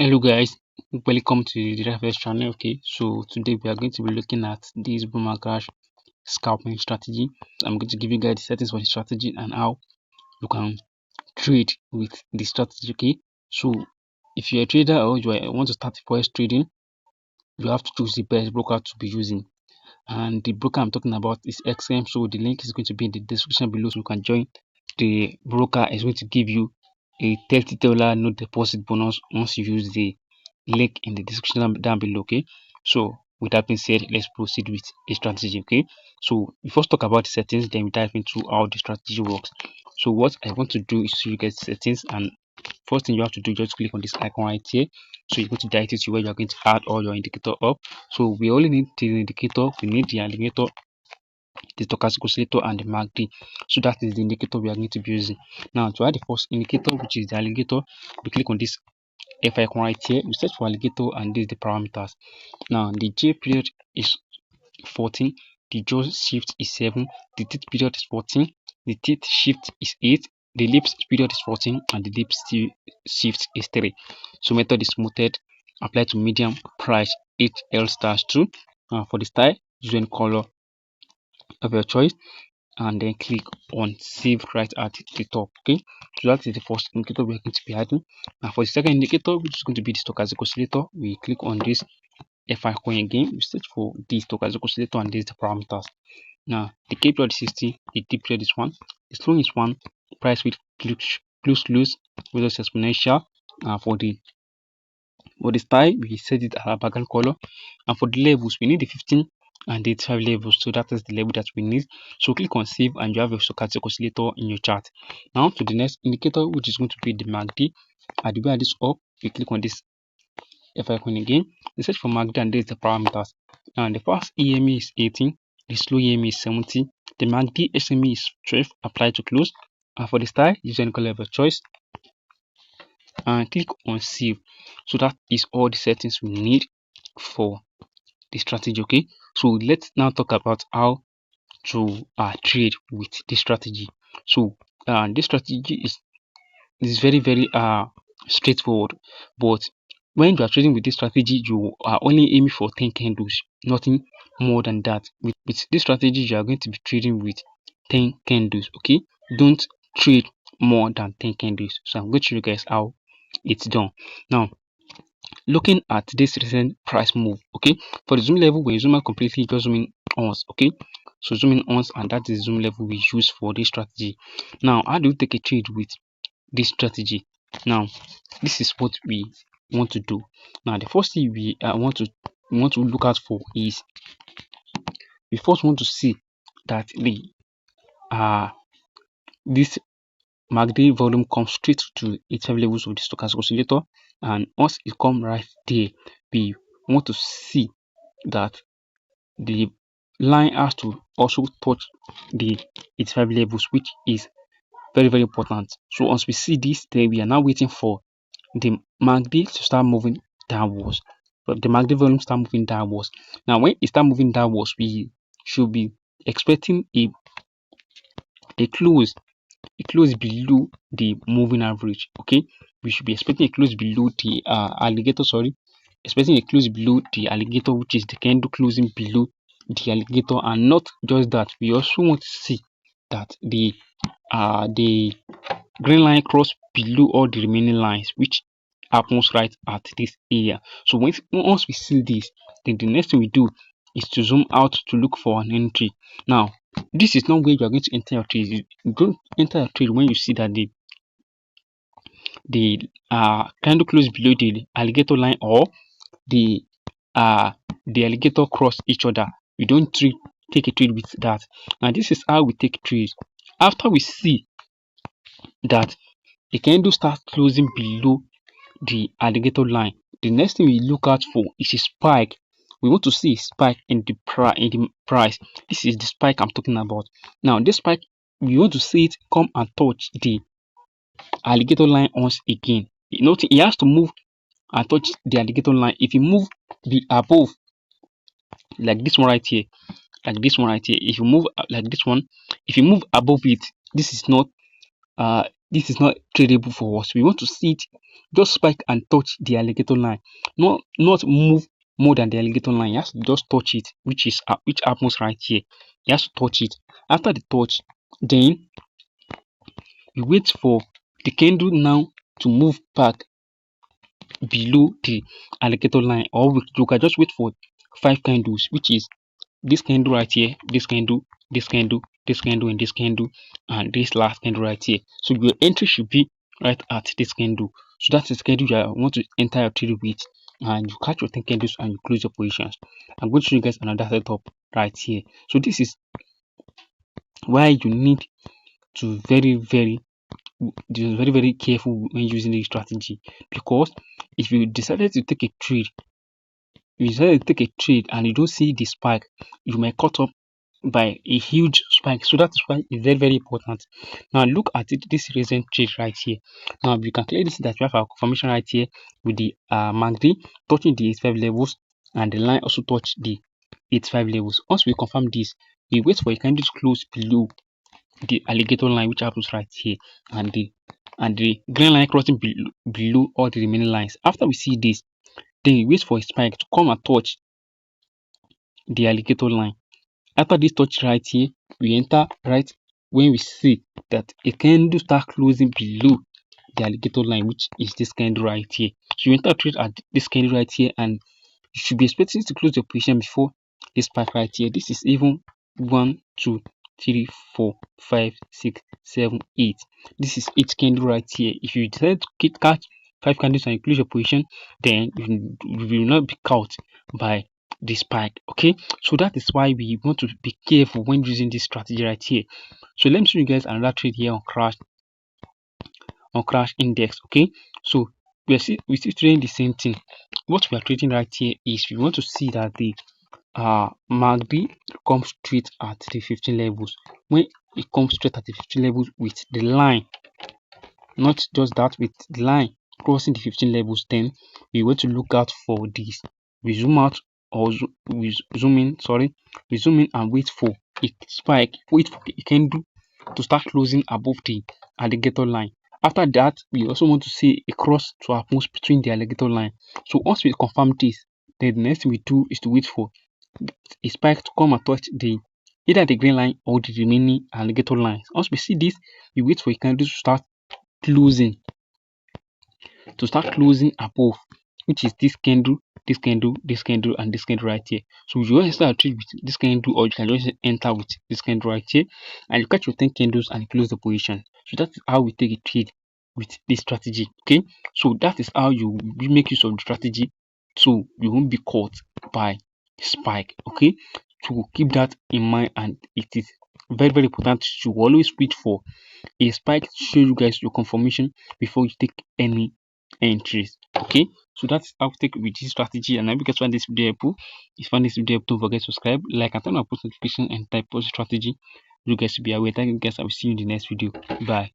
Hello guys, welcome to the reverence channel. Okay, so today we are going to be looking at this boom and crash scalping strategy. I'm going to give you guys the settings for the strategy and how you can trade with the strategy. Okay, so if you're a trader or want to start forex trading, you have to choose the best broker to be using, and the broker I'm talking about is XM. So the link is going to be in the description below, so you can join. The broker is going to give you a $30 no deposit bonus once you use the link in the description down below. Okay, so with that being said, let's proceed with a strategy. Okay, so we first talk about the settings, then we dive into how the strategy works. So what I want to do is to get settings, and first thing you have to do, just click on this icon right here. So you go to direct it to where you're going to add all your indicator up. So we only need the indicator, we need the alligator, the stochastic oscillator, and the MACD. So that is the indicator we are going to be using. Now to add the first indicator, which is the alligator, we click on this F icon right here, we search for alligator, and this is the parameters. Now the J period is 14, the jaw shift is 7, the teeth period is 14, the teeth shift is 8, the lips period is 14, and the lips shift is 3. So method is smoothed, apply to medium price 8L stars 2. For the style, use any color of your choice, and then click on save right at the top. Okay, so that is the first indicator we're going to be adding. Now for the second indicator, which is going to be the stochastic oscillator, we click on this F icon again, we search for the stochastic oscillator, and this is the parameters. Now the K period is 60, the D period is 1, the slow is 1, price with close with exponential. For the style, we set it a background color, and for the levels, we need the 15 and the 5 levels. So that is the level that we need. So click on save, and you have a stochastic oscillator in your chart. Now to the next indicator, which is going to be the MACD. At the way this up, we click on this F icon again, we search for MACD, and this is the parameters. And the fast EMA is 18, the slow EMA is 70, the MACD SME is 12, apply to close. And for the style, use any color of your choice, and click on save. So that is all the settings we need for the strategy. Okay, so let's now talk about how to trade with this strategy. So this strategy is very straightforward, but when you are trading with this strategy, you are only aiming for 10 candles, nothing more than that. With this strategy, you are going to be trading with 10 candles. Okay, don't trade more than 10 candles. So I'm going to show you guys how it's done. Now looking at this recent price move, okay, for the zoom level, when you zoom out completely, just zoom in once. Okay, so zoom in once, and that is the zoom level we use for this strategy. Now how do you take a trade with this strategy? Now this is what we want to do. Now the first thing we want to look out for is, we first want to see that the this MACD volume comes straight to its 5 levels of the stochastic oscillator, and once it comes right there, we want to see that the line has to also touch the its 5 levels, which is very important. So once we see this, then we are now waiting for the MACD to start moving downwards, but the MACD volume start moving downwards. Now when it start moving downwards, we should be expecting a close below the moving average. Okay, we should be expecting a close below the alligator, expecting a close below the alligator, which is the candle closing below the alligator. And not just that, we also want to see that the green line cross below all the remaining lines, which happens right at this area. So once we see this, then the next thing we do is to zoom out to look for an entry. Now this is not where you are going to enter your trade. You go enter a trade when you see that the candle close below the alligator line, or the alligator cross each other. We don't take a trade with that. Now this is how we take trades. After we see that the candle starts closing below the alligator line, the next thing we look out for is a spike. We want to see a spike in the price. This is the spike I'm talking about. Now this spike, we want to see it come and touch the alligator line once again. Notice it has to move and touch the alligator line. If you move the above, like this one right here, if you move like this one, if you move above it, this is not this is not tradable for us. We want to see it just spike and touch the alligator line, not move more than the alligator line. You have to just touch it, which happens right here. You have to touch it. After the touch, then you wait for the candle now to move back below the alligator line, or you can just wait for 5 candles, which is this candle right here, this candle, this candle, this candle, and this candle, and this last candle right here. So your entry should be right at this candle. So that's the candle you want to enter your trade with, and you catch your 10 candles and you close your positions. I'm going to show you guys another setup right here. So this is why you need to very careful when using this strategy, because if you decided to take a trade, and you don't see the spike, you might cut up by a huge spike. So that's why it's very important. Now look at it, this recent trade right here. Now you can clearly see that we have our confirmation right here with the MACD touching the 85 levels, and the line also touch the 85 levels. Once we confirm this, we wait for a candle to close below the alligator line, which happens right here, and the green line crossing below all the remaining lines. After we see this, then we wait for a spike to come and touch the alligator line. After this touch right here, we enter right when we see that a candle start closing below the alligator line, which is this candle right here. So you enter trade at this candle right here, and you should be expecting to close your position before this spike right here. This is even 1, 2, 3, 4, 5, 6, 7, 8. This is 8 candle right here. If you decide to catch 5 candles and you close your position, then you will not be caught by the spike. Okay, so that is why we want to be careful when using this strategy right here. So let me show you guys another trade here on crash index. Okay, so we're still trading the same thing. What we are trading right here is we want to see that the MACD comes straight at the 15 levels. When it comes straight at the 15 levels with the line, not just that, with the line crossing the 15 levels, then we want to look out for this. We zoom out, or we zoom in and wait for a spike, wait for a candle to start closing above the alligator line. After that, we also want to see a cross to happen between the alligator line. So once we confirm this, then the next thing we do is to wait for a spike to come and touch either the green line or the remaining alligator lines. Once we see this, we wait for a candle to start closing above, which is this candle, this candle, this candle, and this candle right here. So you just start a trade with this candle, or you can just enter with this candle right here, and you catch your 10 candles and close the position. So that's how we take a trade with this strategy. Okay, so that is how you make use of the strategy, so you won't be caught by spike. Okay, to keep that in mind, and it is very important to always wait for a spike to show you guys your confirmation before you take any entries. Okay, so that's how to take with this strategy. And I hope you guys find this video helpful. If you find this video helpful, don't forget to subscribe, like, and turn on post notification and type post strategy. You guys to be aware. Thank you guys. I will see you in the next video. Bye.